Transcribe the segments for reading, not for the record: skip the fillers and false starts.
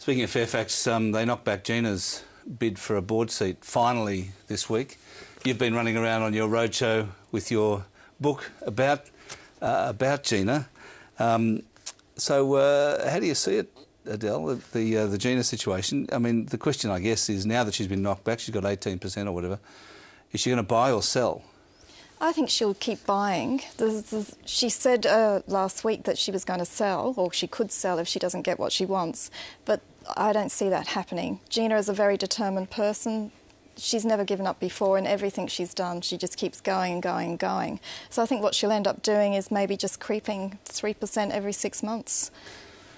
Speaking of Fairfax, they knocked back Gina's bid for a board seat finally this week. You've been running around on your roadshow with your book about Gina. So how do you see it, Adele, the Gina situation? I mean, the question, I guess, is now that she's been knocked back, she's got 18% or whatever, is she going to buy or sell? I think she'll keep buying. She said last week that she was going to sell, or she could sell if she doesn't get what she wants, but I don't see that happening. Gina is a very determined person. She's never given up before, and everything she's done, she just keeps going and going and going. So I think what she'll end up doing is maybe just creeping 3% every 6 months.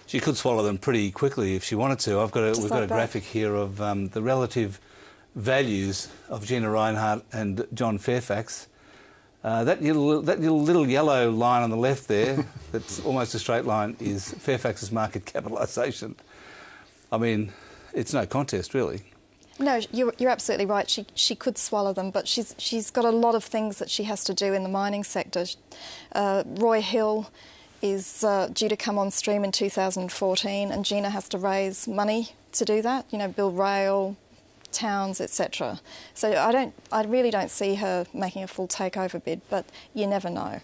She could swallow them pretty quickly if she wanted to. We've got a graphic here of the relative values of Gina Rinehart and John Fairfax. That little yellow line on the left there, that's almost a straight line, is Fairfax's market capitalisation. I mean, it's no contest, really. No, you're absolutely right. She could swallow them, but she's got a lot of things that she has to do in the mining sector. Roy Hill is due to come on stream in 2014, and Gina has to raise money to do that. You know, build rail, towns, etc. So I really don't see her making a full takeover bid, but you never know.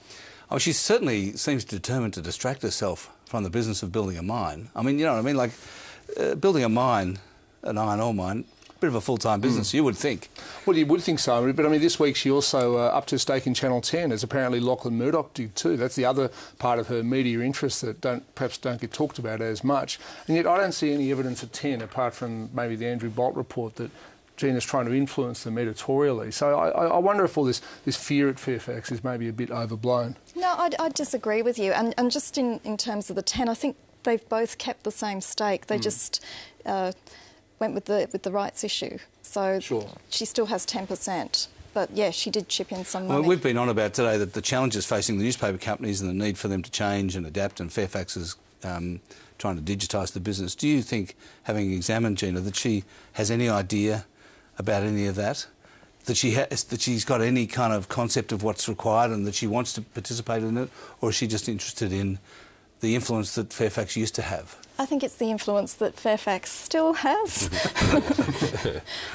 Oh, she certainly seems determined to distract herself from the business of building a mine. I mean, you know what I mean? Like, building a mine, an iron ore mine, a bit of a full-time business, you would think. Well, you would think so, but I mean, this week she also upped her stake in Channel 10, as apparently Lachlan Murdoch did too. That's the other part of her media interests that perhaps don't get talked about as much. And yet I don't see any evidence at 10, apart from maybe the Andrew Bolt report, that Gina's trying to influence them editorially. So I wonder if all this fear at Fairfax is maybe a bit overblown. No, I disagree with you. And just in terms of the 10, I think they've both kept the same stake. They just went with the rights issue. So sure. She still has 10%. But, yeah, she did chip in some money. Well, we've been on about today that the challenges facing the newspaper companies and the need for them to change and adapt, and Fairfax is trying to digitise the business. Do you think, having examined Gina, that she has any idea about any of that? That she's got any kind of concept of what's required and that she wants to participate in it? Or is she just interested in the influence that Fairfax used to have? I think it's the influence that Fairfax still has.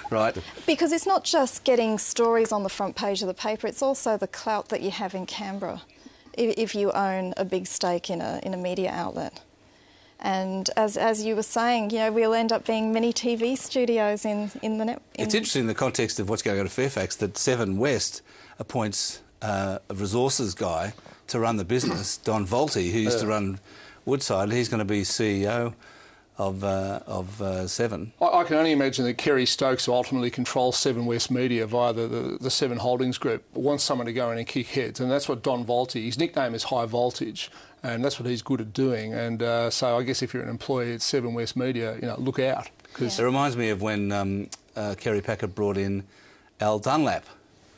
Right. Because it's not just getting stories on the front page of the paper, it's also the clout that you have in Canberra if you own a big stake in a media outlet. And as you were saying, you know, we'll end up being mini TV studios in the net. It's interesting in the context of what's going on at Fairfax that Seven West appoints a resources guy to run the business, Don Volte, who used to run Woodside. He's going to be CEO of Seven. I can only imagine that Kerry Stokes, who ultimately controls Seven West Media via the Seven Holdings Group, wants someone to go in and kick heads, and that's what Don Volte, his nickname is High Voltage, and that's what he's good at doing. And so I guess if you're an employee at Seven West Media, you know, look out. It reminds me of when Kerry Packer brought in Al Dunlap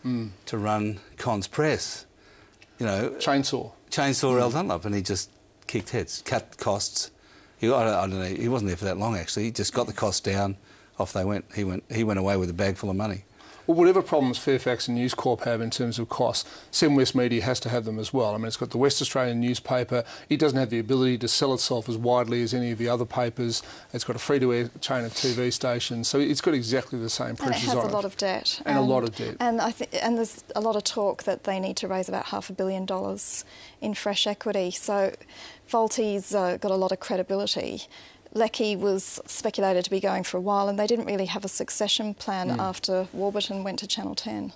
to run Cons Press. You know, Chainsaw Al Dunlap, and he just kicked heads, cut costs. I don't know. He wasn't there for that long, actually. He just got the costs down. Off they went. He went away with a bag full of money. Well, whatever problems Fairfax and News Corp have in terms of costs, Seven West Media has to have them as well. I mean, it's got the West Australian newspaper. It doesn't have the ability to sell itself as widely as any of the other papers. It's got a free-to-air chain of TV stations, so it's got exactly the same pressures on it. And it has a lot of debt. And a lot of debt. And there's a lot of talk that they need to raise about $500 million in fresh equity. So Volte's got a lot of credibility. Leckie was speculated to be going for a while, and they didn't really have a succession plan after Warburton went to Channel 10.